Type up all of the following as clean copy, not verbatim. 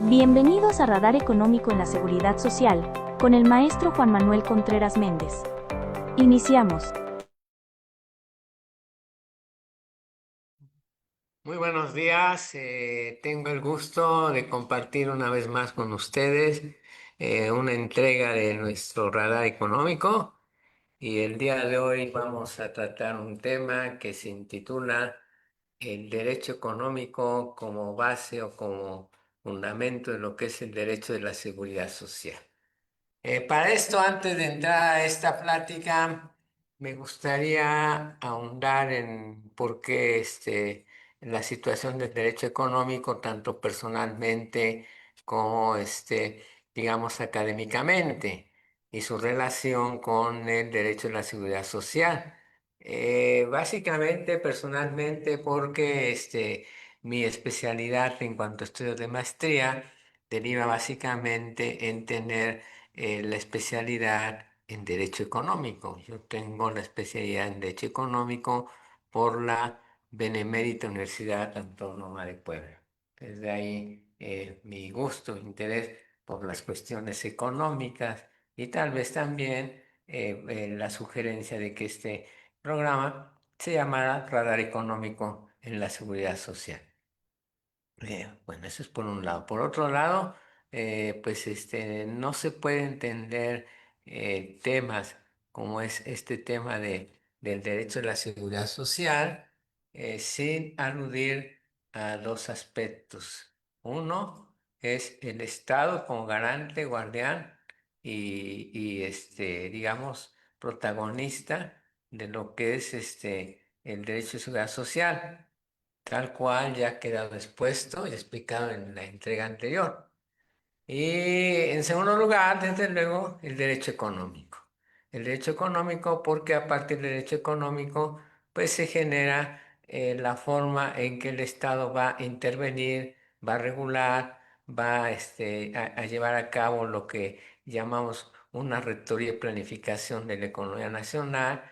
Bienvenidos a Radar Económico en la Seguridad Social, con el maestro Juan Manuel Contreras Méndez. Iniciamos. Muy buenos días, tengo el gusto de compartir una vez más con ustedes una entrega de nuestro radar económico y el día de hoy vamos a tratar un tema que se intitula el derecho económico como base o como fundamento de lo que es el derecho de la seguridad social. Para esto, antes de entrar a esta plática, me gustaría ahondar en por qué la situación del derecho económico, tanto personalmente como digamos, académicamente, y su relación con el derecho de la seguridad social. Básicamente, personalmente, porque mi especialidad en cuanto a estudios de maestría deriva básicamente en tener la especialidad en Derecho Económico. Yo tengo la especialidad en Derecho Económico por la Benemérita Universidad Autónoma de Puebla. Desde ahí mi gusto, interés por las cuestiones económicas y tal vez también la sugerencia de que este programa se llamara Radar Económico en la Seguridad Social. Bueno, eso es por un lado. Por otro lado, pues no se puede entender temas como es este tema del derecho de la seguridad social sin aludir a dos aspectos. Uno es el Estado como garante, guardián digamos, protagonista de lo que es el derecho de seguridad social tal cual ya ha quedado expuesto y explicado en la entrega anterior. Y en segundo lugar, desde luego, el derecho económico. El derecho económico porque a partir del derecho económico pues se genera la forma en que el Estado va a intervenir, va a regular, va a llevar a cabo lo que llamamos una rectoría y planificación de la economía nacional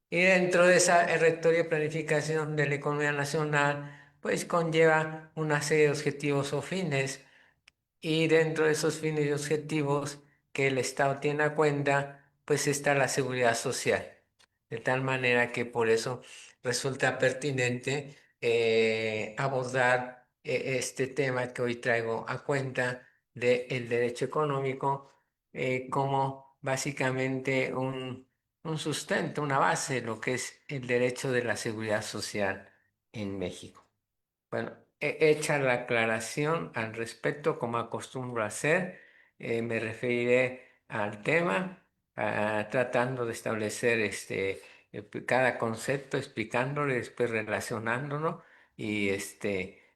y dentro de esa rectoría y planificación de la economía nacional, pues conlleva una serie de objetivos o fines. Y dentro de esos fines y objetivos que el Estado tiene a cuenta, pues está la seguridad social. De tal manera que por eso resulta pertinente abordar este tema que hoy traigo a cuenta del derecho económico como básicamente un sustento, una base de lo que es el derecho de la seguridad social en México. Bueno, hecha la aclaración al respecto, como acostumbro a hacer, me referiré al tema, tratando de establecer cada concepto, explicándolo y después relacionándolo y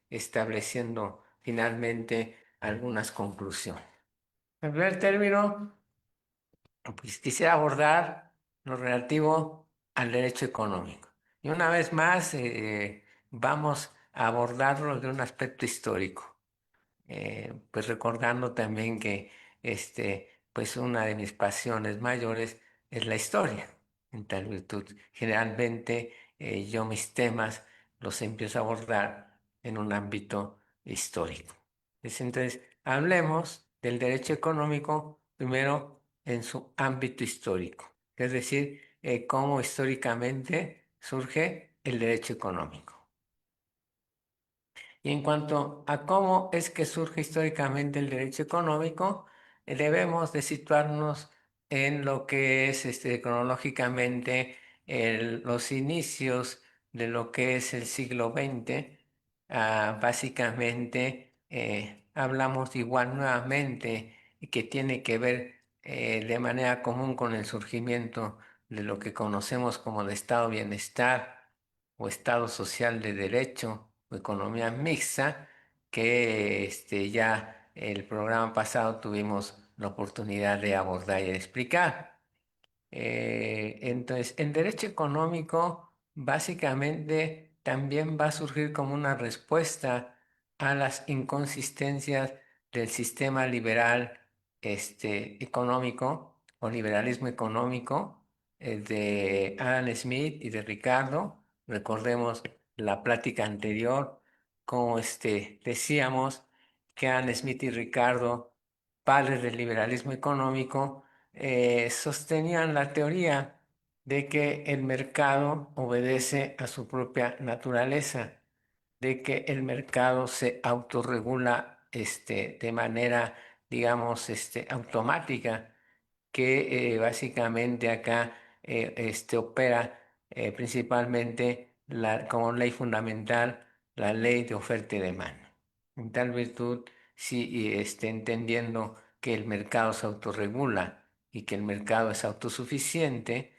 estableciendo finalmente algunas conclusiones. En primer término, pues quisiera abordar lo relativo al derecho económico. Y una vez más, vamos a abordarlo de un aspecto histórico, pues recordando también que pues una de mis pasiones mayores es la historia. En tal virtud, generalmente yo mis temas los empiezo a abordar en un ámbito histórico. Entonces, hablemos del derecho económico primero en su ámbito histórico, es decir, cómo históricamente surge el derecho económico. Y en cuanto a cómo es que surge históricamente el derecho económico, debemos de situarnos en lo que es cronológicamente los inicios de lo que es el siglo XX. Básicamente hablamos igual nuevamente y que tiene que ver de manera común con el surgimiento de lo que conocemos como el estado de bienestar o Estado social de derecho o economía mixta, que ya el programa pasado tuvimos la oportunidad de abordar y de explicar. Entonces, el derecho económico básicamente también va a surgir como una respuesta a las inconsistencias del sistema liberal económico o liberalismo económico de Adam Smith y de Ricardo. Recordemos la plática anterior, como decíamos que Adam Smith y Ricardo, padres del liberalismo económico, sostenían la teoría de que el mercado obedece a su propia naturaleza, de que el mercado se autorregula de manera, digamos, automática, que básicamente acá opera principalmente como ley fundamental la ley de oferta y demanda. En tal virtud, si entendiendo que el mercado se autorregula y que el mercado es autosuficiente,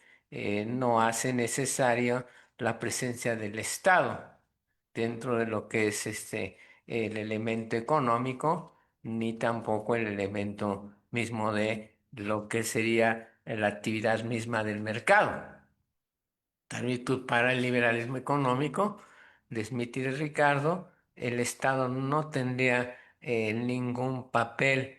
no hace necesario la presencia del Estado dentro de lo que es el elemento económico, ni tampoco el elemento mismo de lo que sería la actividad misma del mercado. Tal virtud para el liberalismo económico de Smith y de Ricardo, el Estado no tendría ningún papel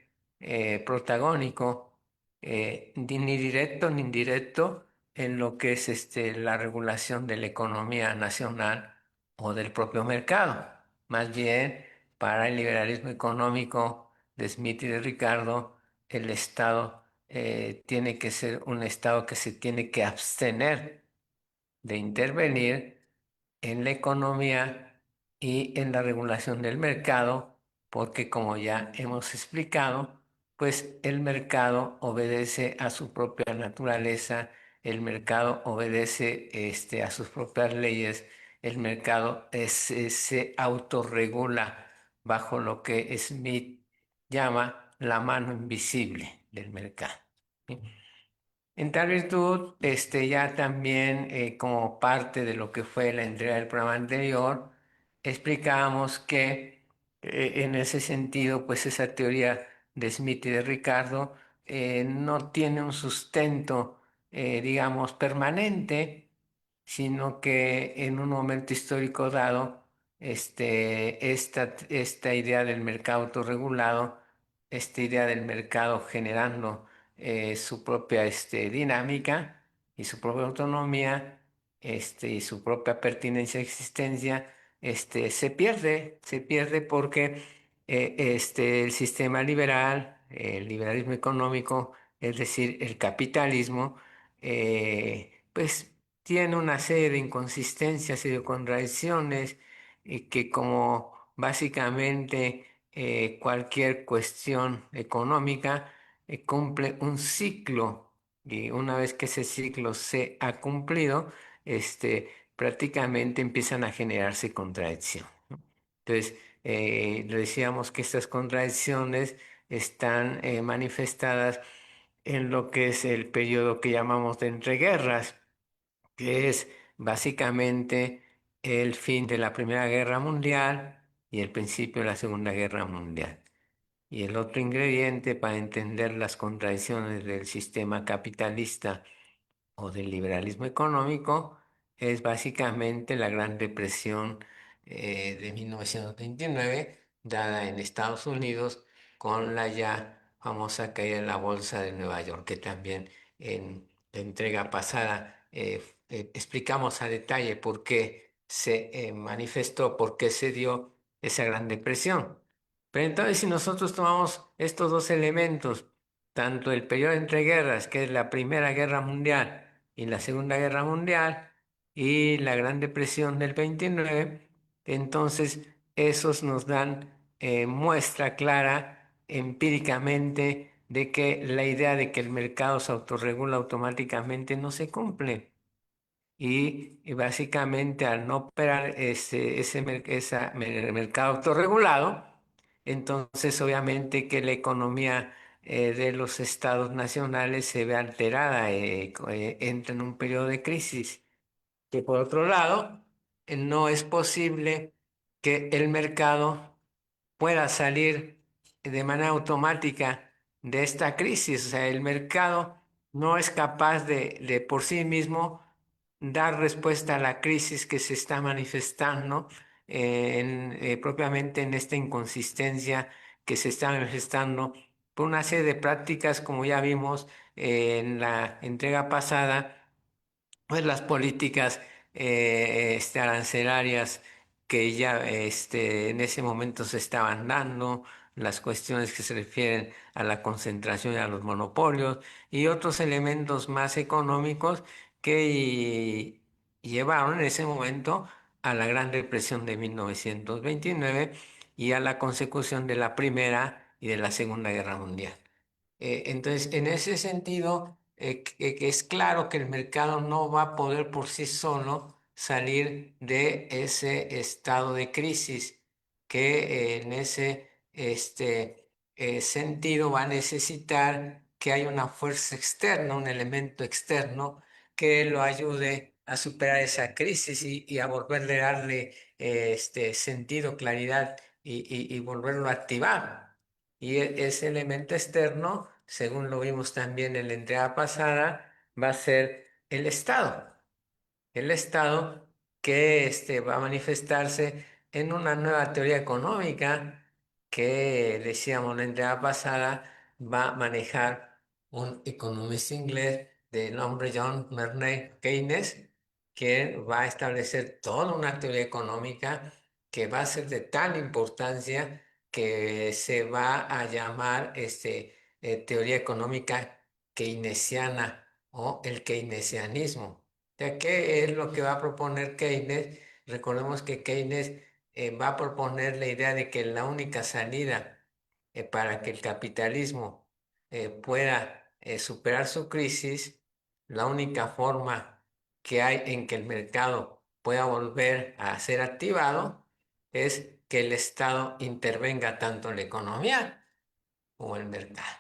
protagónico, ni directo ni indirecto, en lo que es la regulación de la economía nacional o del propio mercado. Más bien, para el liberalismo económico de Smith y de Ricardo, el Estado tiene que ser un Estado que se tiene que abstener de intervenir en la economía y en la regulación del mercado, porque como ya hemos explicado, pues el mercado obedece a su propia naturaleza, el mercado obedece a sus propias leyes, el mercado se autorregula bajo lo que Smith llama la mano invisible del mercado. ¿Sí? En tal virtud, ya también como parte de lo que fue la entrega del programa anterior, explicábamos que en ese sentido, pues esa teoría de Smith y de Ricardo no tiene un sustento, digamos, permanente, sino que en un momento histórico dado, esta idea del mercado autorregulado, esta idea del mercado generando su propia dinámica y su propia autonomía y su propia pertinencia a existencia, se pierde porque el sistema liberal, el liberalismo económico, es decir, el capitalismo, pues tiene una serie de inconsistencias y de contradicciones y que como básicamente cualquier cuestión económica, cumple un ciclo y una vez que ese ciclo se ha cumplido, prácticamente empiezan a generarse contradicciones. Entonces, le decíamos que estas contradicciones están manifestadas en lo que es el periodo que llamamos de entreguerras, que es básicamente el fin de la Primera Guerra Mundial y el principio de la Segunda Guerra Mundial. Y el otro ingrediente para entender las contradicciones del sistema capitalista o del liberalismo económico es básicamente la Gran Depresión de 1929, dada en Estados Unidos con la ya famosa caída de la Bolsa de Nueva York, que también en la entrega pasada explicamos a detalle por qué se manifestó, por qué se dio esa Gran Depresión. Pero entonces, si nosotros tomamos estos dos elementos, tanto el periodo de entreguerras, que es la Primera Guerra Mundial, y la Segunda Guerra Mundial, y la Gran Depresión del 29, entonces esos nos dan muestra clara empíricamente de que la idea de que el mercado se autorregula automáticamente no se cumple. Y básicamente al no operar ese mercado autorregulado, entonces obviamente que la economía de los estados nacionales se ve alterada, entra en un periodo de crisis, que por otro lado no es posible que el mercado pueda salir de manera automática de esta crisis. O sea, el mercado no es capaz de por sí mismo dar respuesta a la crisis que se está manifestando propiamente en esta inconsistencia que se está manifestando por una serie de prácticas, como ya vimos en la entrega pasada, pues las políticas arancelarias que ya en ese momento se estaban dando, las cuestiones que se refieren a la concentración y a los monopolios y otros elementos más económicos que llevaron en ese momento a la Gran Depresión de 1929 y a la consecución de la Primera y de la Segunda Guerra Mundial. Entonces, en ese sentido, que es claro que el mercado no va a poder por sí solo salir de ese estado de crisis, que en ese sentido va a necesitar que haya una fuerza externa, un elemento externo que lo ayude a superar esa crisis y a volverle a darle sentido, claridad y volverlo a activar. Y ese elemento externo, según lo vimos también en la entrega pasada, va a ser el Estado. El Estado que va a manifestarse en una nueva teoría económica que, decíamos la entrega pasada, va a manejar un economista inglés de nombre John Maynard Keynes, que va a establecer toda una teoría económica que va a ser de tal importancia que se va a llamar teoría económica keynesiana o el keynesianismo. Ya que es lo que va a proponer Keynes. Recordemos que Keynes va a proponer la idea de que la única salida para que el capitalismo pueda superar su crisis, la única forma que hay en que el mercado pueda volver a ser activado es que el Estado intervenga tanto en la economía como en el mercado.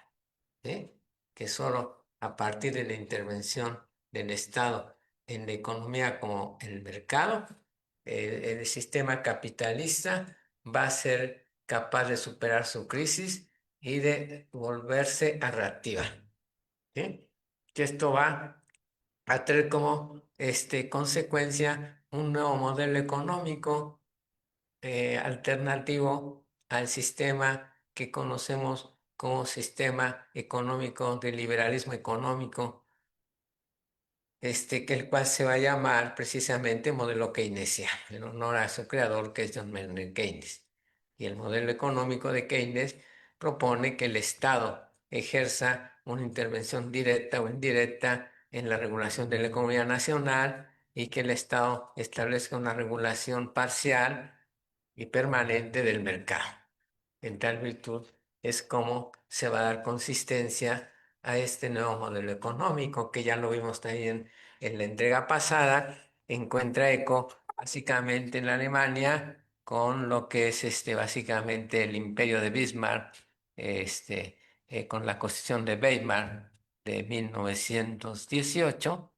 ¿Sí? Que solo a partir de la intervención del Estado en la economía como en el mercado, el sistema capitalista va a ser capaz de superar su crisis y de volverse a reactivar. ¿Sí? Que esto va a tener como consecuencia un nuevo modelo económico alternativo al sistema que conocemos como sistema económico de liberalismo económico, que el cual se va a llamar precisamente modelo keynesiano, en honor a su creador, que es John Maynard Keynes. Y el modelo económico de Keynes propone que el Estado ejerza una intervención directa o indirecta en la regulación de la economía nacional y que el Estado establezca una regulación parcial y permanente del mercado. En tal virtud es como se va a dar consistencia a este nuevo modelo económico que ya lo vimos también en la entrega pasada, encuentra eco básicamente en la Alemania con lo que es básicamente el imperio de Bismarck, con la Constitución de Weimar de 1918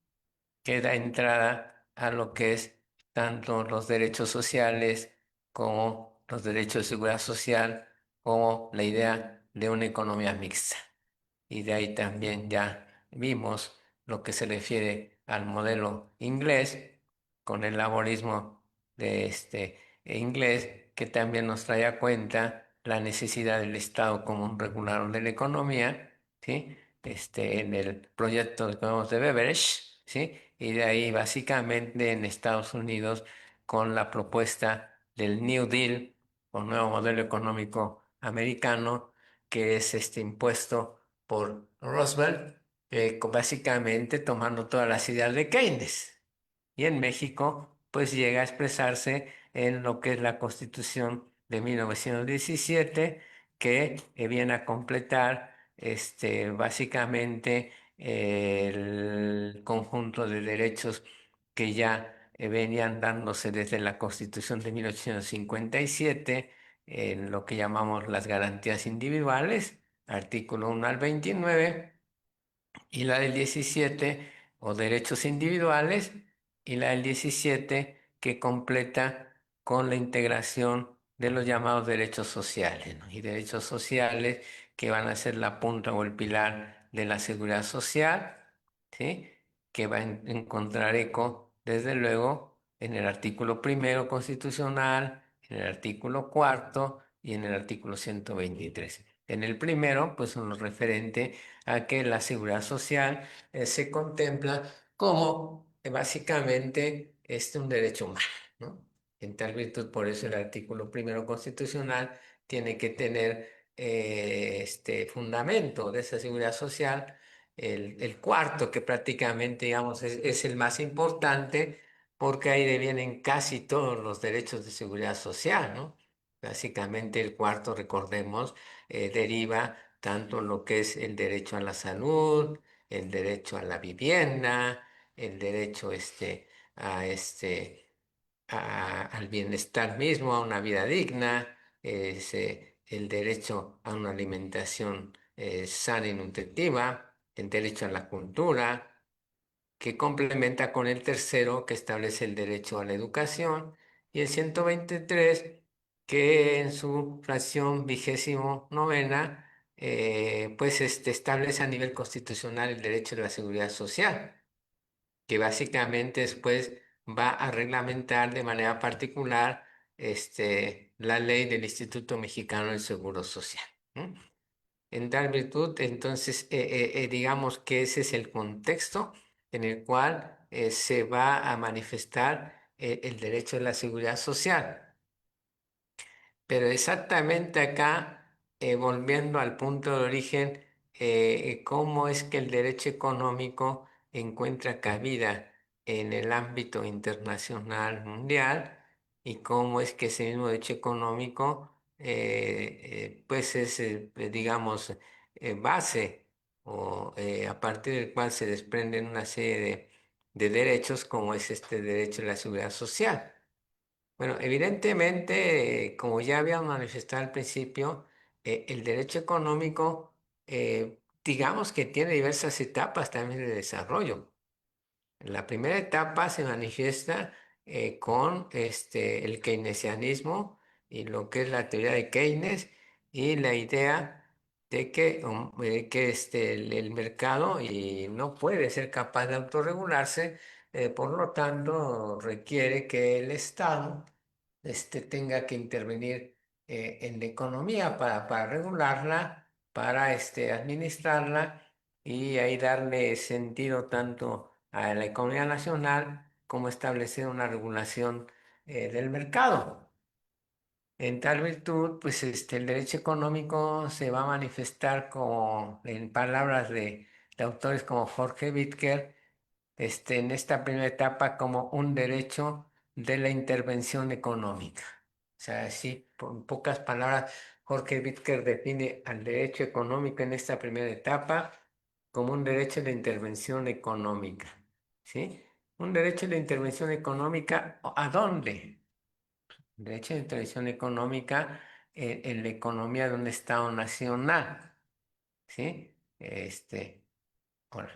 que da entrada a lo que es tanto los derechos sociales como los derechos de seguridad social, como la idea de una economía mixta. Y de ahí también ya vimos lo que se refiere al modelo inglés, con el laborismo de inglés, que también nos trae a cuenta la necesidad del Estado como un regulador de la economía, ¿sí? En el proyecto que llamamos de Beveridge, ¿sí? Y de ahí básicamente en Estados Unidos con la propuesta del New Deal, o nuevo modelo económico americano, que es este impuesto por Roosevelt, básicamente tomando todas las ideas de Keynes. Y en México, pues llega a expresarse en lo que es la Constitución de 1917, que viene a completar básicamente el conjunto de derechos que ya venían dándose desde la Constitución de 1857, en lo que llamamos las garantías individuales, artículo 1 al 29, y la del 17 o derechos individuales, y la del 17 que completa con la integración de los llamados derechos sociales, ¿no? Y derechos sociales que van a ser la punta o el pilar de la seguridad social, ¿sí? Que va a encontrar eco, desde luego, en el artículo primero constitucional, en el artículo cuarto y en el artículo 123. En el primero, pues en lo referente a que la seguridad social se contempla como básicamente un derecho humano, ¿no? En tal virtud, por eso el artículo primero constitucional tiene que tener este fundamento de esa seguridad social. El cuarto, que prácticamente, digamos, es el más importante, porque ahí devienen casi todos los derechos de seguridad social, ¿no? Básicamente el cuarto, recordemos, deriva tanto lo que es el derecho a la salud, el derecho a la vivienda, el derecho al bienestar mismo, a una vida digna, el derecho a una alimentación sana y nutritiva, el derecho a la cultura, que complementa con el tercero, que establece el derecho a la educación, y el 123, que en su fracción 29ª, pues establece a nivel constitucional el derecho a la seguridad social, que básicamente después va a reglamentar de manera particular la ley del Instituto Mexicano del Seguro Social. ¿No? En tal virtud, entonces, digamos que ese es el contexto en el cual se va a manifestar el derecho a la seguridad social. Pero exactamente acá, volviendo al punto de origen, cómo es que el derecho económico encuentra cabida en el ámbito internacional mundial y cómo es que ese mismo derecho económico, pues es, digamos, base o a partir del cual se desprenden una serie de derechos como es este derecho a la seguridad social. Bueno, evidentemente, como ya había manifestado al principio, el derecho económico, digamos que tiene diversas etapas también de desarrollo. La primera etapa se manifiesta con el keynesianismo y lo que es la teoría de Keynes y la idea de que el mercado y no puede ser capaz de autorregularse, por lo tanto requiere que el Estado tenga que intervenir en la economía para regularla, para administrarla y ahí darle sentido tanto a la economía nacional como establecer una regulación del mercado. En tal virtud, pues el derecho económico se va a manifestar como, en palabras de autores como Jorge Bitker, en esta primera etapa como un derecho de la intervención económica. O sea, sí, en pocas palabras, Jorge Bitker define al derecho económico en esta primera etapa como un derecho de intervención económica. ¿Sí? Un derecho de intervención económica, ¿a dónde? Derecho de intervención económica en la economía de un Estado nacional. ¿Sí? Bueno,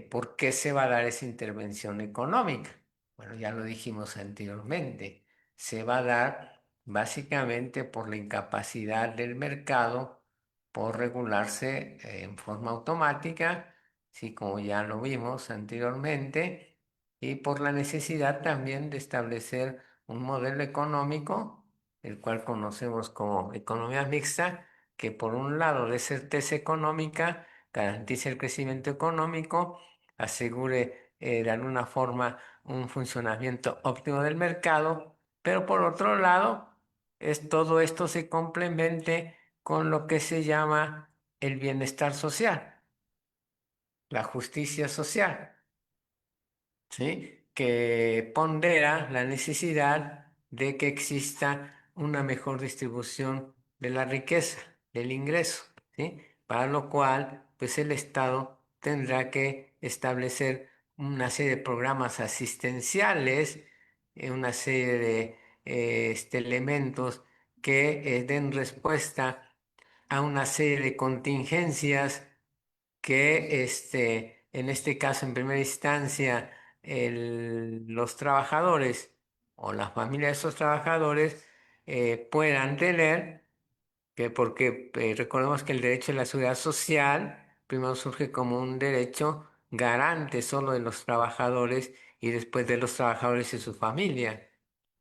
¿por qué se va a dar esa intervención económica? Bueno, ya lo dijimos anteriormente. Se va a dar básicamente por la incapacidad del mercado por regularse en forma automática, sí, como ya lo vimos anteriormente, y por la necesidad también de establecer un modelo económico, el cual conocemos como economía mixta, que por un lado de certeza económica, garantice el crecimiento económico, asegure de alguna forma un funcionamiento óptimo del mercado, pero por otro lado, todo esto se complemente con lo que se llama el bienestar social, la justicia social. ¿Sí? Que pondera la necesidad de que exista una mejor distribución de la riqueza, del ingreso, ¿sí? Para lo cual, pues el Estado tendrá que establecer una serie de programas asistenciales, una serie de elementos que den respuesta a una serie de contingencias que en este caso, en primera instancia, los trabajadores o las familias de esos trabajadores puedan tener, porque recordemos que el derecho a la seguridad social primero surge como un derecho garante solo de los trabajadores y después de los trabajadores y su familia.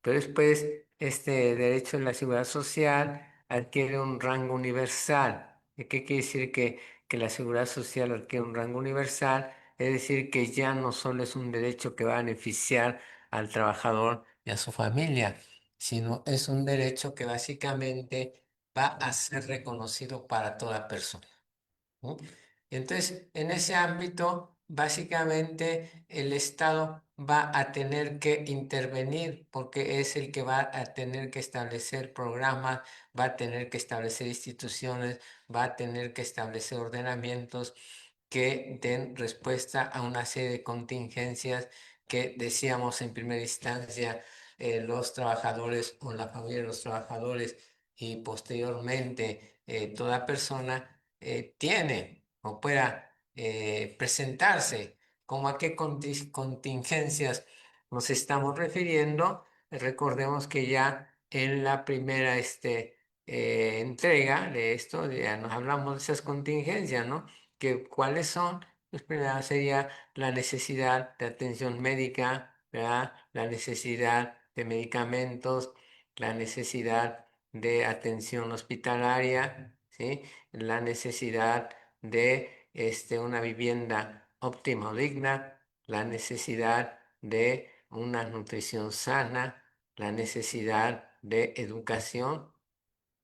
Pero después este derecho a la seguridad social adquiere un rango universal. ¿Y qué quiere decir que la seguridad social adquiere un rango universal? Es decir, que ya no solo es un derecho que va a beneficiar al trabajador, y a su familia, sino es un derecho que básicamente va a ser reconocido para toda persona. ¿No? Entonces, en ese ámbito, básicamente el Estado va a tener que intervenir porque es el que va a tener que establecer programas, va a tener que establecer instituciones, va a tener que establecer ordenamientos que den respuesta a una serie de contingencias que decíamos en primera instancia los trabajadores o la familia de los trabajadores y posteriormente toda persona tiene o pueda presentarse, como a qué contingencias nos estamos refiriendo. Recordemos que ya en la primera entrega de esto ya nos hablamos de esas contingencias, ¿no? Que cuáles son. Pues primero sería la necesidad de atención médica, ¿verdad? La necesidad de medicamentos, la necesidad de atención hospitalaria, ¿sí? La necesidad de una vivienda óptima o digna, la necesidad de una nutrición sana, la necesidad de educación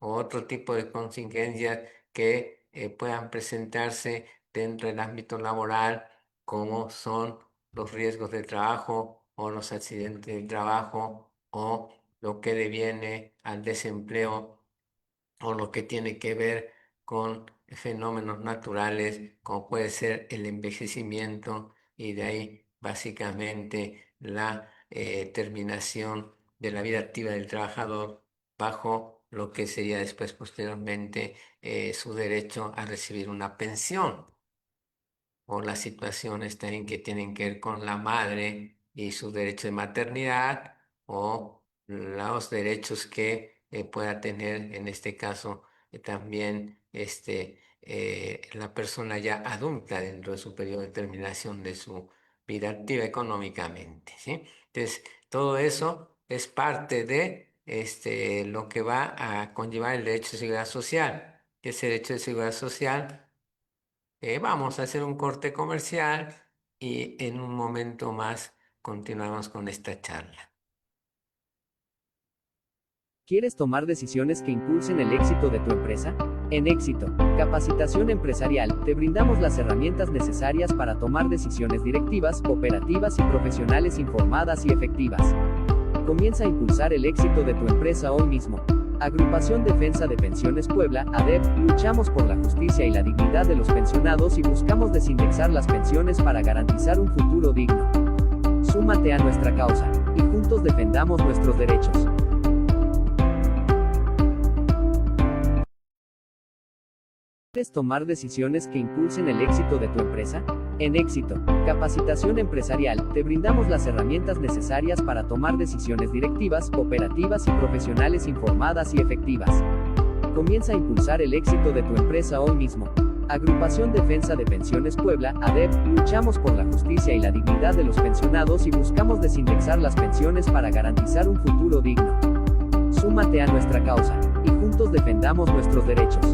o otro tipo de contingencias que puedan presentarse dentro del ámbito laboral, como son los riesgos de trabajo o los accidentes de trabajo o lo que deviene al desempleo o lo que tiene que ver con fenómenos naturales, como puede ser el envejecimiento y de ahí básicamente la terminación de la vida activa del trabajador bajo lo que sería después posteriormente su derecho a recibir una pensión o las situaciones también que tienen que ver con la madre y su derecho de maternidad o los derechos que pueda tener en este caso también la persona ya adulta dentro de su periodo de terminación de su vida activa económicamente, ¿sí? Entonces, todo eso es parte de lo que va a conllevar el derecho de seguridad social. Ese derecho de seguridad social vamos a hacer un corte comercial y en un momento más continuamos con esta charla. ¿Quieres tomar decisiones que impulsen el éxito de tu empresa? En Éxito, Capacitación Empresarial, te brindamos las herramientas necesarias para tomar decisiones directivas, operativas y profesionales informadas y efectivas. Comienza a impulsar el éxito de tu empresa hoy mismo. Agrupación Defensa de Pensiones Puebla, ADEP, luchamos por la justicia y la dignidad de los pensionados y buscamos desindexar las pensiones para garantizar un futuro digno. Súmate a nuestra causa, y juntos defendamos nuestros derechos. ¿Quieres tomar decisiones que impulsen el éxito de tu empresa? En Éxito, Capacitación Empresarial, te brindamos las herramientas necesarias para tomar decisiones directivas, operativas y profesionales informadas y efectivas. Comienza a impulsar el éxito de tu empresa hoy mismo. Agrupación Defensa de Pensiones Puebla, ADEP, luchamos por la justicia y la dignidad de los pensionados y buscamos desindexar las pensiones para garantizar un futuro digno. Súmate a nuestra causa, y juntos defendamos nuestros derechos.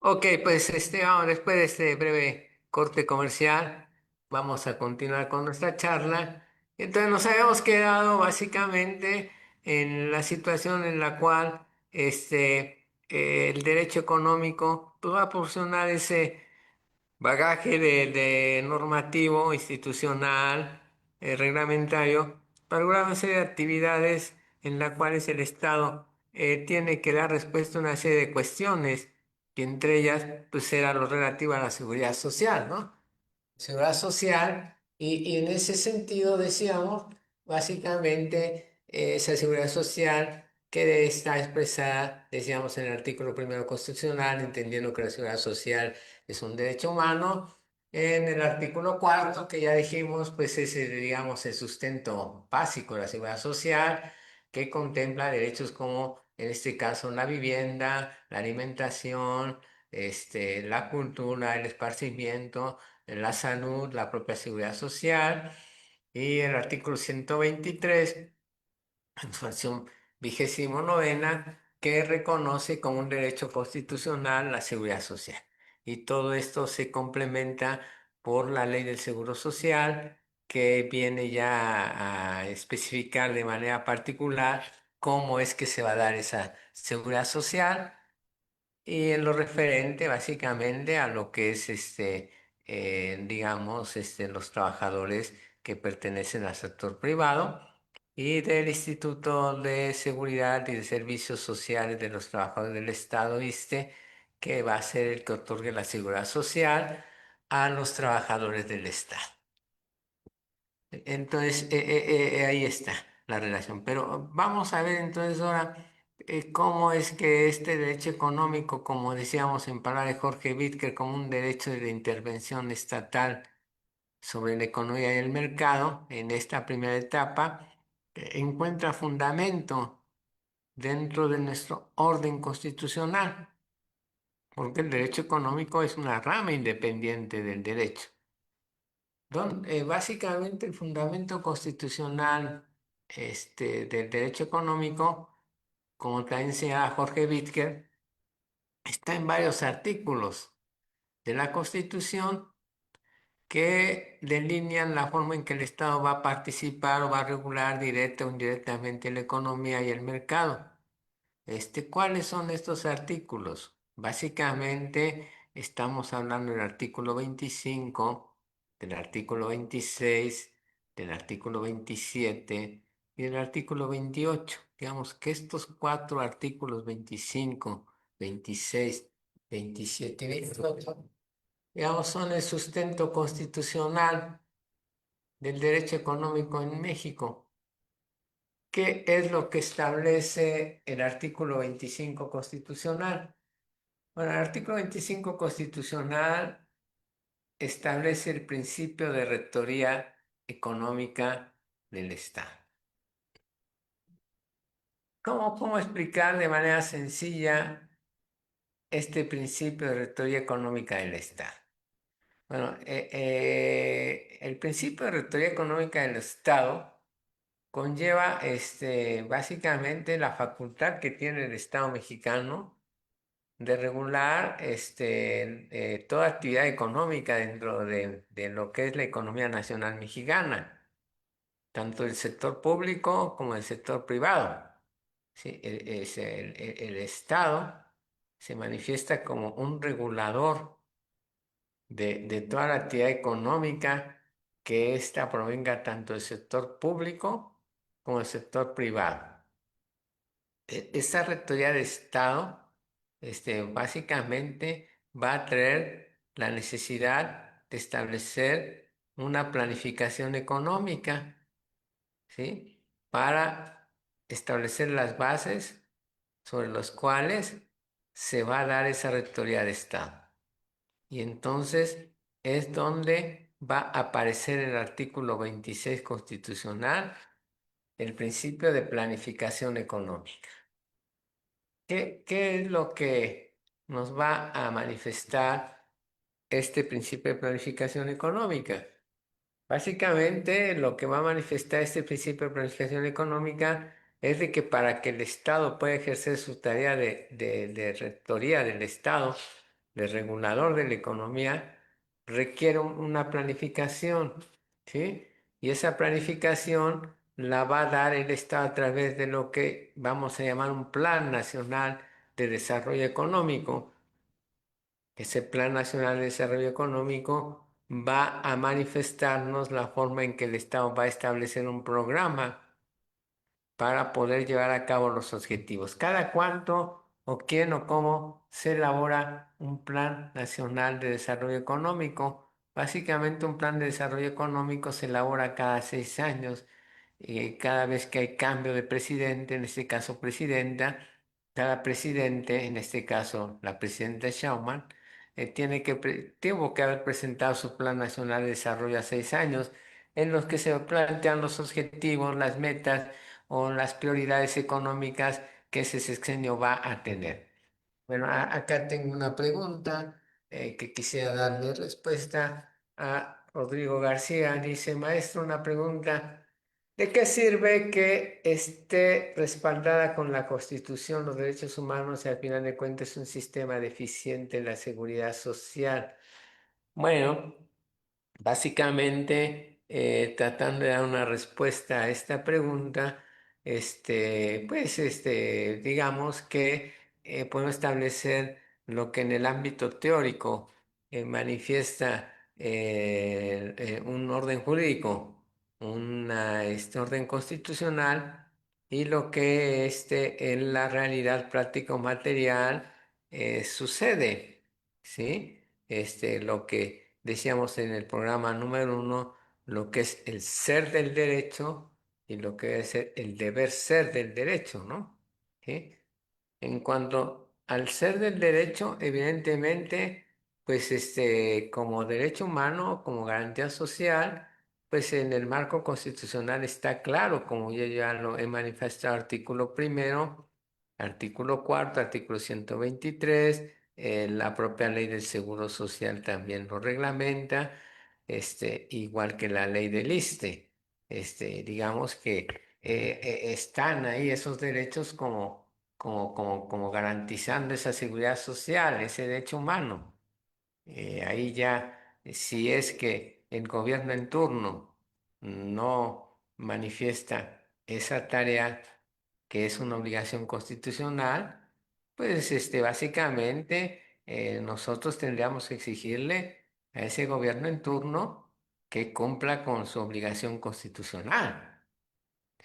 Ok, pues vamos, después de este breve corte comercial, vamos a continuar con nuestra charla. Entonces nos habíamos quedado básicamente en la situación en la cual el derecho económico pues, va a proporcionar ese bagaje de normativo, institucional, reglamentario, para una serie de actividades en las cuales el Estado tiene que dar respuesta a una serie de cuestiones, que entre ellas pues era lo relativo a la seguridad social, ¿no? Seguridad social, y en ese sentido decíamos, básicamente, esa seguridad social que está expresada, decíamos, en el artículo primero constitucional, entendiendo que la seguridad social es un derecho humano. En el artículo cuarto, que ya dijimos, pues es, digamos, el sustento básico de la seguridad social, que contempla derechos como, en este caso, la vivienda, la alimentación, la cultura, el esparcimiento, la salud, la propia seguridad social, y el artículo 123 en su acción 29ª, que reconoce como un derecho constitucional la seguridad social. y todo esto se complementa por la ley del Seguro Social, que viene ya a especificar de manera particular cómo es que se va a dar esa seguridad social y en lo referente básicamente a lo que es digamos, los trabajadores que pertenecen al sector privado y del Instituto de Seguridad y de Servicios Sociales de los Trabajadores del Estado, ¿viste? Que va a ser el que otorgue la seguridad social a los trabajadores del Estado. Entonces, ahí está la relación. Pero vamos a ver entonces ahora cómo es que este derecho económico, como decíamos en palabras de Jorge Wittker, como un derecho de intervención estatal sobre la economía y el mercado, en esta primera etapa, encuentra fundamento dentro de nuestro orden constitucional, porque el derecho económico es una rama independiente del derecho. Básicamente el fundamento constitucional del derecho económico, como también señala Jorge Wittker, está en varios artículos de la Constitución que delinean la forma en que el Estado va a participar o va a regular directa o indirectamente la economía y el mercado. ¿Cuáles son estos artículos? Básicamente estamos hablando del artículo 25, del artículo 26, del artículo 27 y del artículo 28. Digamos que estos cuatro artículos 25, 26, 27 y 28, digamos, son el sustento constitucional del derecho económico en México. ¿Qué es lo que establece el artículo 25 constitucional? Bueno, el artículo 25 constitucional establece el principio de rectoría económica del Estado. ¿Cómo explicar de manera sencilla este principio de rectoría económica del Estado? Bueno, el principio de rectoría económica del Estado conlleva básicamente la facultad que tiene el Estado mexicano de regular toda actividad económica dentro de lo que es la economía nacional mexicana, tanto el sector público como el sector privado. Sí, el Estado se manifiesta como un regulador de toda la actividad económica que ésta provenga tanto del sector público como del sector privado. Esta rectoría de Estado, básicamente va a traer la necesidad de establecer una planificación económica, ¿sí? Para establecer las bases sobre las cuales se va a dar esa rectoría de Estado. Y entonces es donde va a aparecer el artículo 26 constitucional, el principio de planificación económica. ¿Qué es lo que nos va a manifestar este principio de planificación económica? Básicamente, lo que va a manifestar este principio de planificación económica es de que para que el Estado pueda ejercer su tarea de rectoría del Estado, de regulador de la economía, requiere una planificación, ¿sí? Y esa planificación la va a dar el Estado a través de lo que vamos a llamar un Plan Nacional de Desarrollo Económico. Ese Plan Nacional de Desarrollo Económico va a manifestarnos la forma en que el Estado va a establecer un programa para poder llevar a cabo los objetivos. ¿Cada cuánto o quién o cómo se elabora un Plan Nacional de Desarrollo Económico? Básicamente un plan de desarrollo económico se elabora cada 6 años. Cada vez que hay cambio de presidente, en este caso presidenta, cada presidente, en este caso la presidenta Schaumann, tuvo que haber presentado su Plan Nacional de Desarrollo a 6 años, en los que se plantean los objetivos, las metas o las prioridades económicas que ese sexenio va a tener. Bueno, acá tengo una pregunta que quisiera darle respuesta a Rodrigo García. Dice, maestro, una pregunta. ¿De qué sirve que esté respaldada con la Constitución los derechos humanos y al final de cuentas es un sistema deficiente en la seguridad social? Bueno, básicamente, tratando de dar una respuesta a esta pregunta, digamos que podemos establecer lo que en el ámbito teórico manifiesta un orden jurídico, este orden constitucional, y lo que en la realidad práctica o material sucede, ¿sí? Lo que decíamos en el programa número 1, lo que es el ser del derecho y lo que es el deber ser del derecho, ¿no? ¿Sí? En cuanto al ser del derecho, evidentemente, pues como derecho humano, como garantía social, pues en el marco constitucional está claro, como yo ya lo he manifestado, artículo primero, artículo cuarto, artículo 123, la propia ley del Seguro Social también lo reglamenta, igual que la ley del ISSSTE. Digamos que están ahí esos derechos como garantizando esa seguridad social, ese derecho humano. Ahí ya, si es que el gobierno en turno no manifiesta esa tarea que es una obligación constitucional, pues básicamente nosotros tendríamos que exigirle a ese gobierno en turno que cumpla con su obligación constitucional.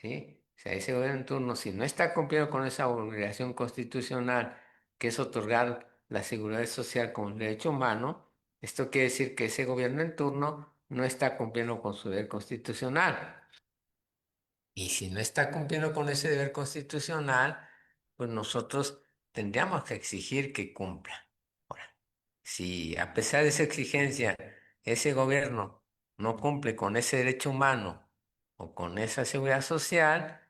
¿Sí? O sea, ese gobierno en turno, si no está cumpliendo con esa obligación constitucional, que es otorgar la seguridad social como un derecho humano, esto quiere decir que ese gobierno en turno no está cumpliendo con su deber constitucional. Y si no está cumpliendo con ese deber constitucional, pues nosotros tendríamos que exigir que cumpla. Ahora, si a pesar de esa exigencia, ese gobierno no cumple con ese derecho humano o con esa seguridad social,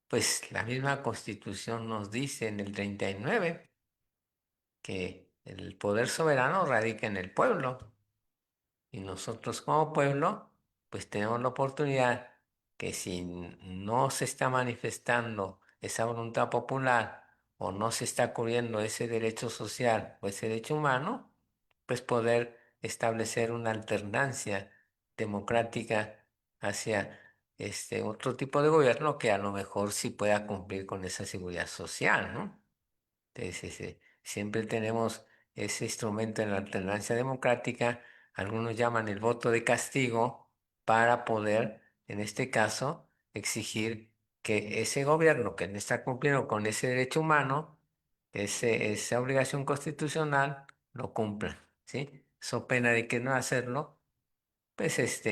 pues la misma Constitución nos dice en el 39 que el poder soberano radica en el pueblo y nosotros como pueblo pues tenemos la oportunidad que si no se está manifestando esa voluntad popular o no se está cubriendo ese derecho social o ese derecho humano, pues poder establecer una alternancia democrática hacia otro tipo de gobierno que a lo mejor sí pueda cumplir con esa seguridad social, ¿no? Entonces, siempre tenemos ese instrumento en la alternancia democrática, algunos llaman el voto de castigo, para poder, en este caso, exigir que ese gobierno que no está cumpliendo con ese derecho humano, esa obligación constitucional, lo cumpla, ¿sí? So pena de que no hacerlo, pues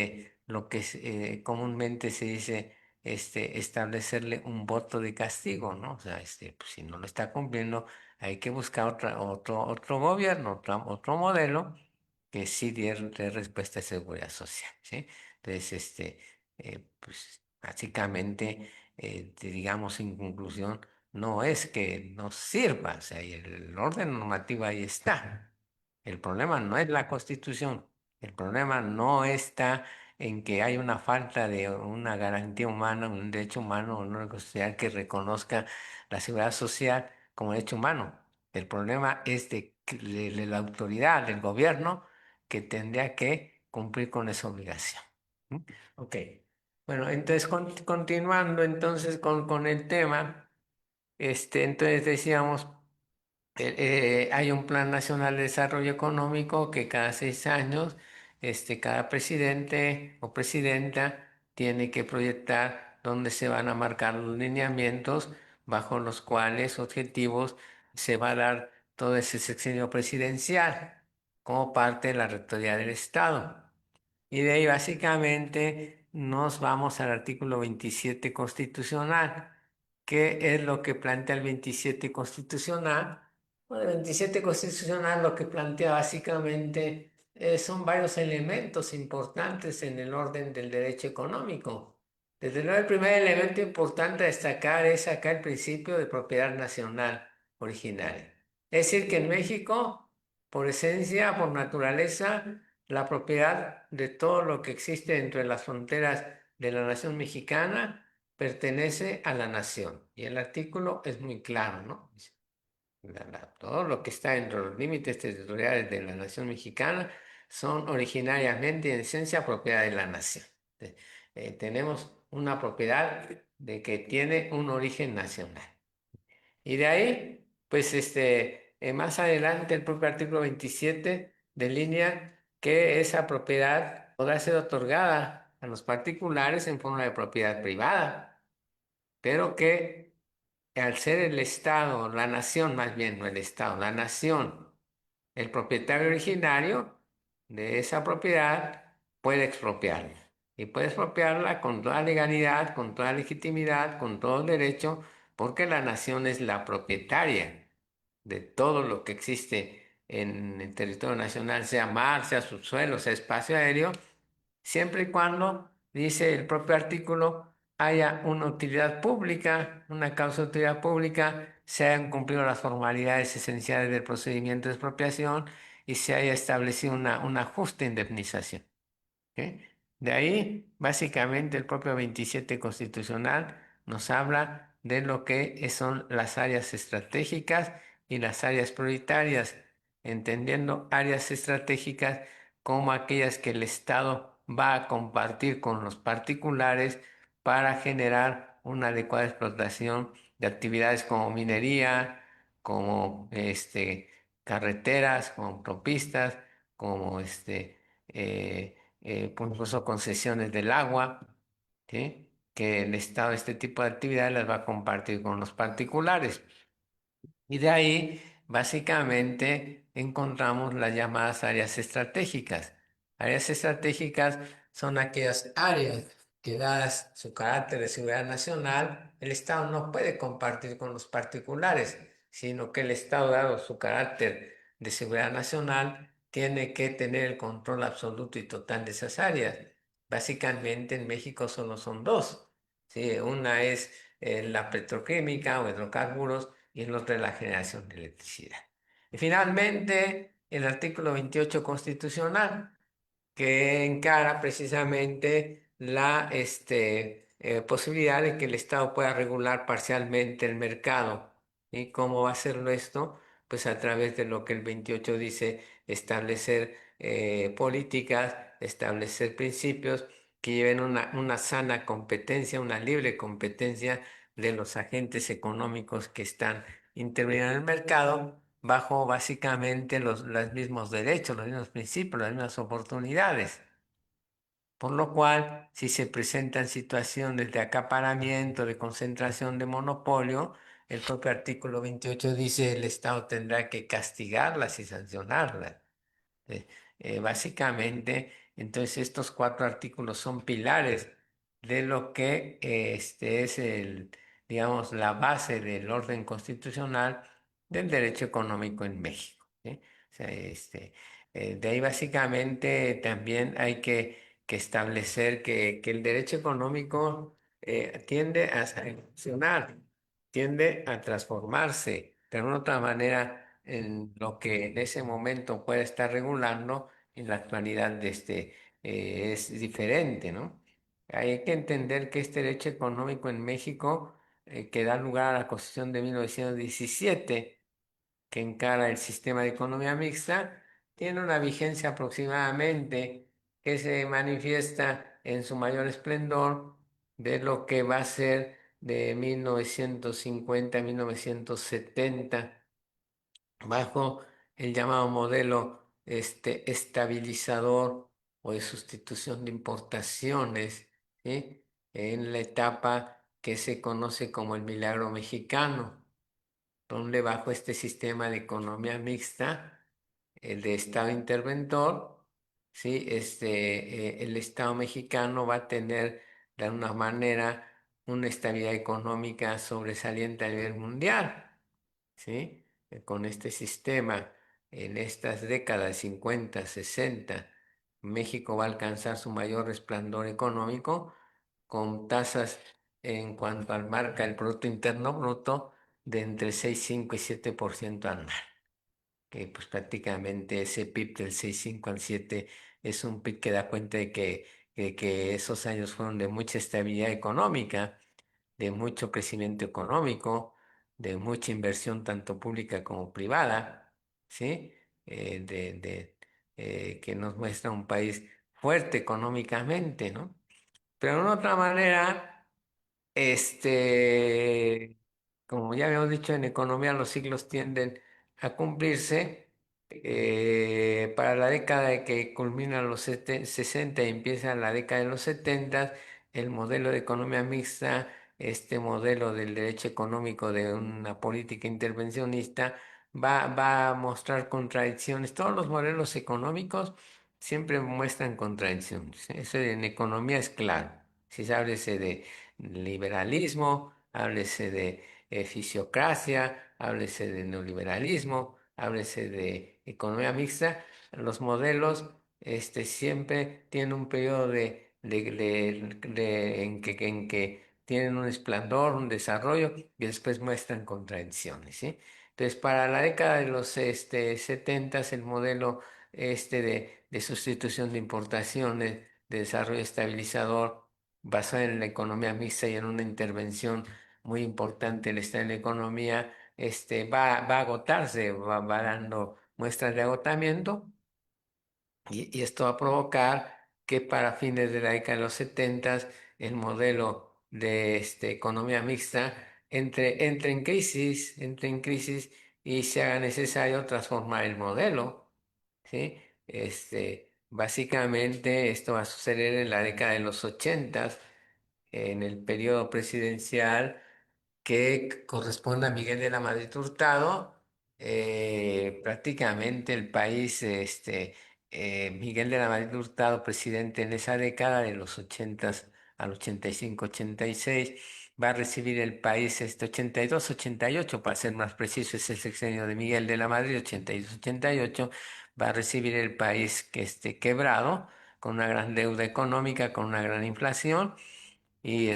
lo que comúnmente se dice, establecerle un voto de castigo, ¿no? O sea, pues, si no lo está cumpliendo, hay que buscar otro gobierno, otro modelo que sí dé respuesta a seguridad social, ¿sí? Entonces, pues básicamente, digamos en conclusión, no es que no sirva, o sea, y el orden normativo ahí está. El problema no es la Constitución. El problema no está en que hay una falta de una garantía humana, un derecho humano o una constitución que reconozca la seguridad social como derecho humano. El problema es de la autoridad, del gobierno, que tendría que cumplir con esa obligación. ¿Mm? Ok. Bueno, entonces continuando entonces con el tema, entonces decíamos. Hay un Plan Nacional de Desarrollo Económico que cada 6 años, cada presidente o presidenta tiene que proyectar dónde se van a marcar los lineamientos bajo los cuales objetivos se va a dar todo ese sexenio presidencial como parte de la rectoría del Estado. Y de ahí básicamente nos vamos al artículo 27 constitucional. ¿Qué es lo que plantea el 27 constitucional? Bueno, el 27 constitucional lo que plantea básicamente son varios elementos importantes en el orden del derecho económico. Desde luego, el primer elemento importante a destacar es acá el principio de propiedad nacional originaria. Es decir, que en México, por esencia, por naturaleza, la propiedad de todo lo que existe dentro de las fronteras de la nación mexicana pertenece a la nación. Y el artículo es muy claro, ¿no? Dice, todo lo que está entre los límites territoriales de la nación mexicana son originariamente y en esencia propiedad de la nación. Tenemos una propiedad de que tiene un origen nacional. Y de ahí, pues más adelante el propio artículo 27 delinea que esa propiedad podrá ser otorgada a los particulares en forma de propiedad privada, pero que al ser el Estado, la nación más bien, no el Estado, la nación, el propietario originario de esa propiedad puede expropiarla. Y puede expropiarla con toda legalidad, con toda legitimidad, con todo derecho, porque la nación es la propietaria de todo lo que existe en el territorio nacional, sea mar, sea subsuelo, sea espacio aéreo, siempre y cuando, dice el propio artículo, haya una utilidad pública, una causa de utilidad pública, se hayan cumplido las formalidades esenciales del procedimiento de expropiación y se haya establecido una justa indemnización. ¿Ok? De ahí, básicamente, el propio 27 constitucional nos habla de lo que son las áreas estratégicas y las áreas prioritarias, entendiendo áreas estratégicas como aquellas que el Estado va a compartir con los particulares para generar una adecuada explotación de actividades como minería, como carreteras, como autopistas, como por incluso concesiones del agua, ¿sí? Que el Estado este tipo de actividades las va a compartir con los particulares. Y de ahí, básicamente, encontramos las llamadas áreas estratégicas. Áreas estratégicas son aquellas áreas que, dadas su carácter de seguridad nacional, el Estado no puede compartir con los particulares, sino que el Estado, dado su carácter de seguridad nacional, tiene que tener el control absoluto y total de esas áreas. Básicamente, en México solo son dos. ¿Sí? Una es la petroquímica o hidrocarburos y el otro es la generación de electricidad. Y finalmente, el artículo 28 constitucional, que encara precisamente la posibilidad de que el Estado pueda regular parcialmente el mercado. ¿Y cómo va a hacerlo esto? Pues a través de lo que el 28 dice, establecer políticas, establecer principios que lleven una sana competencia, una libre competencia de los agentes económicos que están interviniendo en el mercado bajo básicamente los mismos derechos, los mismos principios, las mismas oportunidades. Por lo cual, si se presentan situaciones de acaparamiento, de concentración de monopolio, el propio artículo 28 dice el Estado tendrá que castigarlas y sancionarlas. Eh, Básicamente, entonces estos cuatro artículos son pilares de lo que es digamos, la base del orden constitucional del derecho económico en México. ¿Sí? O sea, de ahí básicamente también hay que establecer que el derecho económico tiende a evolucionar, tiende a transformarse. De alguna otra manera, en lo que en ese momento puede estar regulando, en la actualidad es diferente, ¿no? Hay que entender que este derecho económico en México, que da lugar a la Constitución de 1917, que encara el sistema de economía mixta, tiene una vigencia aproximadamente que se manifiesta en su mayor esplendor de lo que va a ser de 1950 a 1970 bajo el llamado modelo estabilizador o de sustitución de importaciones, ¿sí? En la etapa que se conoce como el milagro mexicano, donde bajo este sistema de economía mixta, el de Estado interventor, ¿sí? El Estado mexicano va a tener de alguna manera una estabilidad económica sobresaliente a nivel mundial. ¿Sí? Con este sistema, en estas décadas 50, 60, México va a alcanzar su mayor resplandor económico con tasas en cuanto al marca el Producto Interno Bruto de entre 6, 5 y 7% anual, que pues prácticamente ese PIB del 6, 5 al 7 es un PIB que da cuenta de que que esos años fueron de mucha estabilidad económica, de mucho crecimiento económico, de mucha inversión tanto pública como privada, ¿sí? Que nos muestra un país fuerte económicamente, ¿no? Pero de una otra manera, como ya habíamos dicho, en economía los ciclos tienden a cumplirse. Para la década de que culmina los 60 y empieza la década de los 70, el modelo de economía mixta, este modelo del derecho económico de una política intervencionista, va a mostrar contradicciones. Todos los modelos económicos siempre muestran contradicciones. Eso en economía es claro. Si se háblese de liberalismo, háblese de fisiocracia, háblese de neoliberalismo, háblese de economía mixta, los modelos siempre tienen un periodo en que tienen un esplendor, un desarrollo y después muestran contradicciones, ¿sí? Entonces, para la década de los 70, el modelo de sustitución de importaciones, de desarrollo estabilizador, basado en la economía mixta y en una intervención muy importante del Estado en la economía, va a agotarse, va dando muestras de agotamiento y esto va a provocar que para fines de la década de los 70 el modelo de economía mixta entre en crisis y se haga necesario transformar el modelo, ¿sí? Básicamente esto va a suceder en la década de los 80, en el periodo presidencial que corresponde a Miguel de la Madrid Hurtado. Prácticamente el país, Miguel de la Madrid Hurtado, presidente en esa década de los 80 al 85, 86, va a recibir el país 82, 88, para ser más preciso, es el sexenio de Miguel de la Madrid, 82, 88, va a recibir el país que esté quebrado, con una gran deuda económica, con una gran inflación y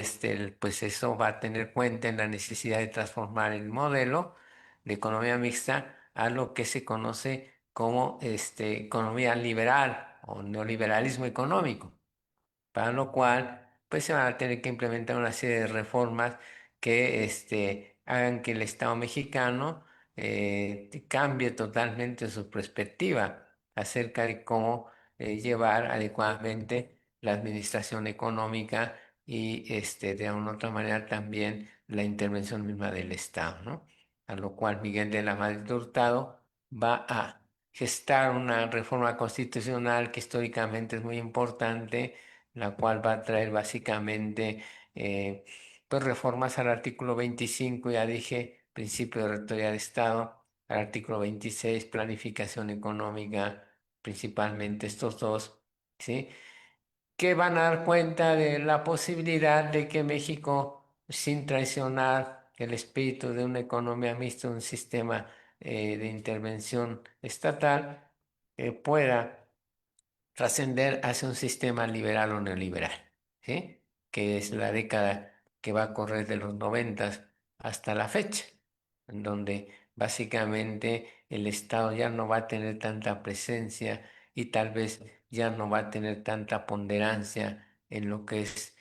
pues eso va a tener cuenta en la necesidad de transformar el modelo de economía mixta a lo que se conoce como economía liberal o neoliberalismo económico, para lo cual pues se van a tener que implementar una serie de reformas que hagan que el Estado mexicano cambie totalmente su perspectiva acerca de cómo llevar adecuadamente la administración económica y de una otra manera también la intervención misma del Estado, ¿no? A lo cual Miguel de la Madrid Hurtado va a gestar una reforma constitucional que históricamente es muy importante, la cual va a traer básicamente eh, pues reformas al artículo 25, ya dije, principio de rectoría de Estado, al artículo 26, planificación económica, principalmente estos dos, ¿sí? Que van a dar cuenta de la posibilidad de que México, sin traicionar el espíritu de una economía mixta, un sistema de intervención estatal, pueda trascender hacia un sistema liberal o neoliberal, ¿sí? Que es la década que va a correr de los 90 hasta la fecha, en donde básicamente el Estado ya no va a tener tanta presencia y tal vez ya no va a tener tanta ponderancia en lo que es,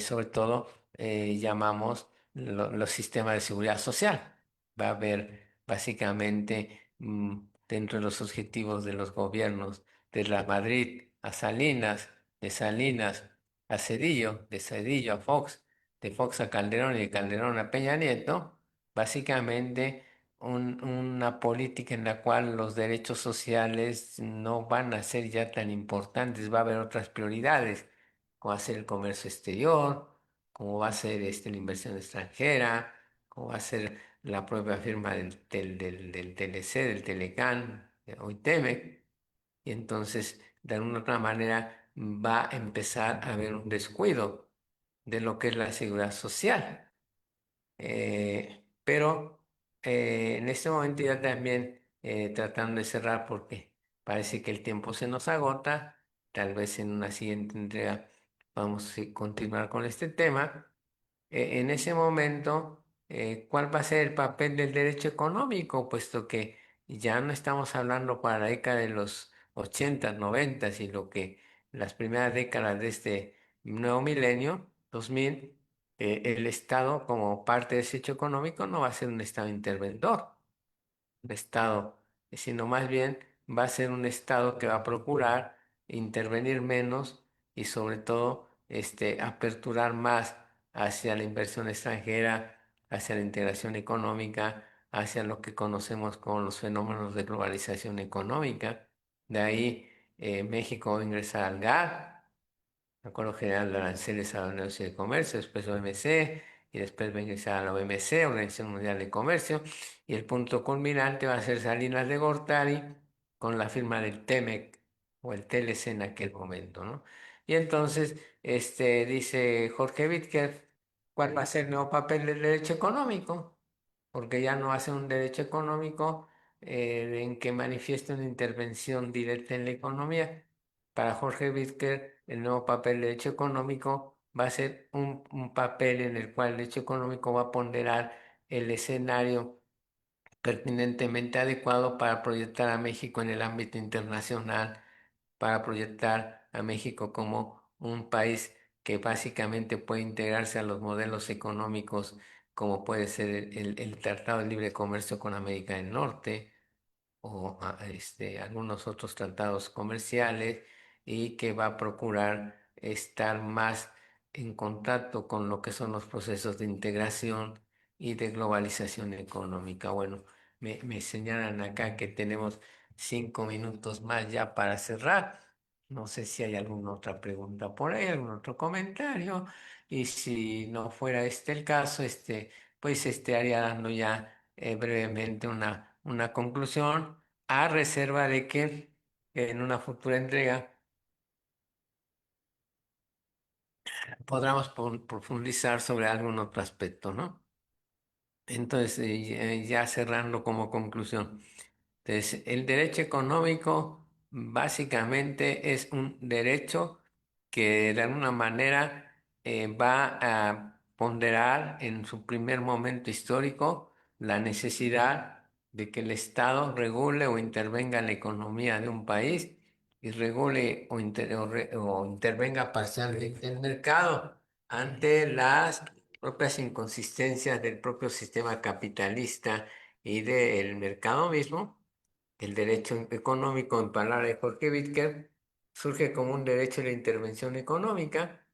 sobre todo, llamamos los sistemas de seguridad social. Va a haber básicamente dentro de los objetivos de los gobiernos de la Madrid a Salinas, de Salinas a Cedillo, de Cedillo a Fox, de Fox a Calderón y de Calderón a Peña Nieto, básicamente una política en la cual los derechos sociales no van a ser ya tan importantes, va a haber otras prioridades, como va a ser el comercio exterior, como va a ser la inversión extranjera, como va a ser la propia firma del TLC, del Telecán, hoy Temec, y entonces de alguna otra manera va a empezar a haber un descuido de lo que es la seguridad social. Pero en este momento ya también tratando de cerrar porque parece que el tiempo se nos agota, tal vez en una siguiente entrega vamos a continuar con este tema. En ese momento, ¿cuál va a ser el papel del derecho económico? Puesto que ya no estamos hablando para la década de los 80, 90 y las primeras décadas de este nuevo milenio, 2000, el Estado como parte de ese hecho económico no va a ser un Estado interventor, un Estado, sino más bien va a ser un Estado que va a procurar intervenir menos y sobre todo aperturar más hacia la inversión extranjera, hacia la integración económica, hacia lo que conocemos como los fenómenos de globalización económica. De ahí México va a ingresar al GATT, Acuerdo General de Aranceles a la Unión Europea de Comercio, después OMC, y después va a ingresar a la OMC, Organización Mundial de Comercio, y el punto culminante va a ser Salinas de Gortari con la firma del TEMEC o el TLC en aquel momento, ¿no? Y entonces, dice Jorge Wittker, ¿cuál va a ser el nuevo papel del derecho económico? Porque ya no hace un derecho económico en que manifieste una intervención directa en la economía. Para Jorge Wittker, el nuevo papel de derecho económico va a ser un papel en el cual el derecho económico va a ponderar el escenario pertinentemente adecuado para proyectar a México en el ámbito internacional, para proyectar a México como un país que básicamente puede integrarse a los modelos económicos como puede ser el Tratado de Libre Comercio con América del Norte o algunos otros tratados comerciales y que va a procurar estar más en contacto con lo que son los procesos de integración y de globalización económica. Bueno, me señalan acá que tenemos 5 minutos más ya para cerrar. No sé si hay alguna otra pregunta por ahí, algún otro comentario. Y si no fuera este el caso, pues haría dando ya brevemente una conclusión, a reserva de que en una futura entrega podamos profundizar sobre algún otro aspecto, ¿no? Entonces, ya cerrando como conclusión. Entonces, el derecho económico básicamente es un derecho que de alguna manera va a ponderar en su primer momento histórico la necesidad de que el Estado regule o intervenga en la economía de un país y regule o intervenga parcialmente en el mercado ante las propias inconsistencias del propio sistema capitalista y del mercado mismo. El derecho económico, en palabras de Jorge Wittker, surge como un derecho de la intervención económica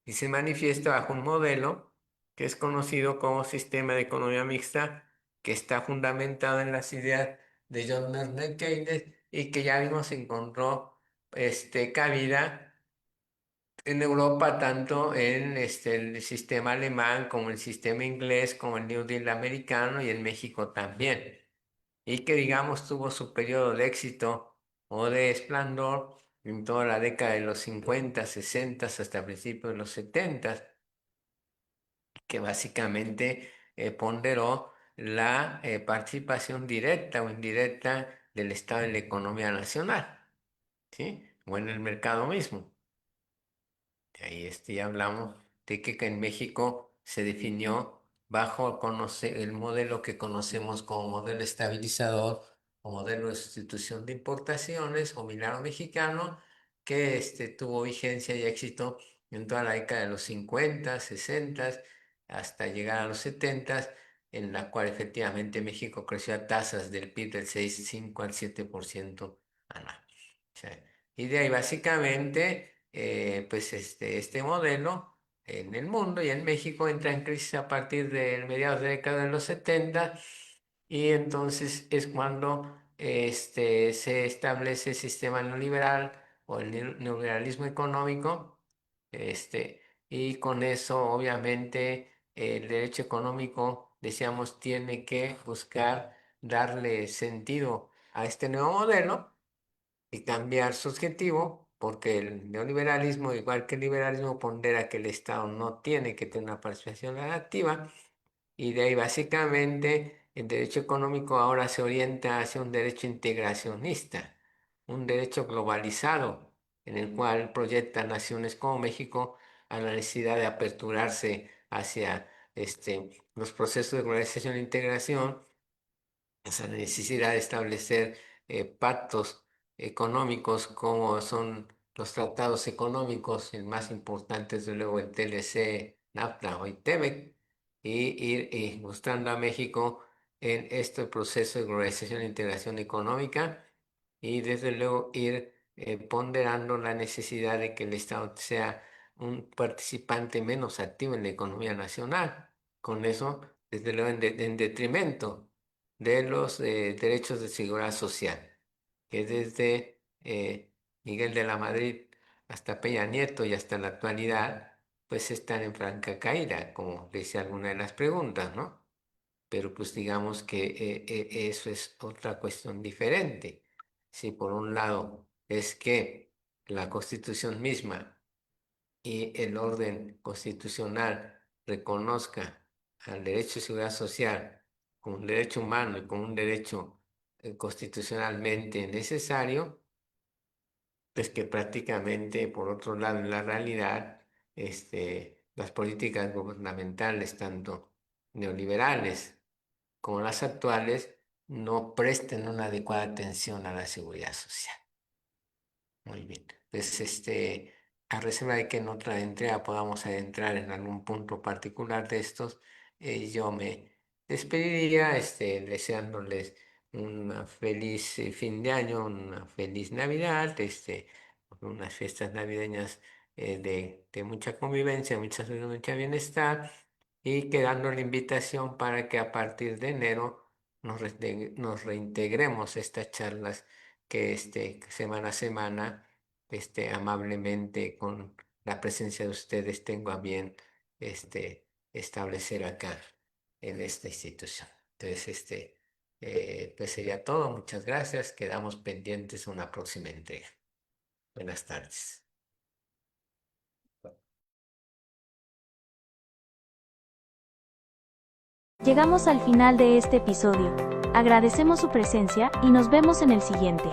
y se manifiesta bajo un modelo que es conocido como sistema de economía mixta, que está fundamentado en las ideas de John Maynard Keynes y que ya vimos encontró cabida en Europa, tanto en el sistema alemán como el sistema inglés, como el New Deal americano y en México también y que digamos tuvo su periodo de éxito o de esplendor en toda la década de los 50, 60 hasta principios de los 70, que básicamente ponderó la participación directa o indirecta del Estado en la economía nacional, ¿sí? O en el mercado mismo. Ahí ya hablamos de que en México se definió bajo el modelo que conocemos como modelo estabilizador o modelo de sustitución de importaciones o milagro mexicano, que tuvo vigencia y éxito en toda la década de los 50, 60, hasta llegar a los 70, en la cual efectivamente México creció a tasas del PIB del 6,5 al 7% anual. O sea, y de ahí básicamente, pues este modelo en el mundo y en México entra en crisis a partir de mediados de década de los 70 y entonces es cuando se establece el sistema neoliberal o el neoliberalismo económico, y con eso obviamente el derecho económico, decíamos, tiene que buscar darle sentido a este nuevo modelo y cambiar su objetivo, porque el neoliberalismo, igual que el liberalismo, pondera que el Estado no tiene que tener una participación activa, y de ahí básicamente el derecho económico ahora se orienta hacia un derecho integracionista, un derecho globalizado, en el cual proyecta naciones como México a la necesidad de aperturarse hacia los procesos de globalización e integración, esa necesidad de establecer pactos económicos como son los tratados económicos, el más importante es luego el TLC, NAFTA o TEMEC, y ir mostrando a México en este proceso de globalización e integración económica y desde luego ir ponderando la necesidad de que el Estado sea un participante menos activo en la economía nacional. Con eso, desde luego, en detrimento de los derechos de seguridad social, que desde Miguel de la Madrid hasta Peña Nieto y hasta la actualidad, pues están en franca caída, como decía alguna de las preguntas, ¿no? Pero pues digamos que eso es otra cuestión diferente. Si por un lado es que la Constitución misma y el orden constitucional reconozca al derecho de seguridad social como un derecho humano y como un derecho constitucionalmente necesario, pues que prácticamente, por otro lado, en la realidad, las políticas gubernamentales, tanto neoliberales como las actuales, no presten una adecuada atención a la seguridad social. Muy bien. Pues a reserva de que en otra entrega podamos adentrar en algún punto particular de estos, yo me despediría, deseándoles una feliz fin de año, una feliz Navidad, unas fiestas navideñas de mucha convivencia, mucha bienestar, y quedando la invitación para que a partir de enero nos reintegremos a estas charlas que semana a semana, amablemente con la presencia de ustedes tengo a bien establecer acá en esta institución. Entonces, pues sería todo. Muchas gracias. Quedamos pendientes a una próxima entrega. Buenas tardes. Llegamos al final de este episodio. Agradecemos su presencia y nos vemos en el siguiente.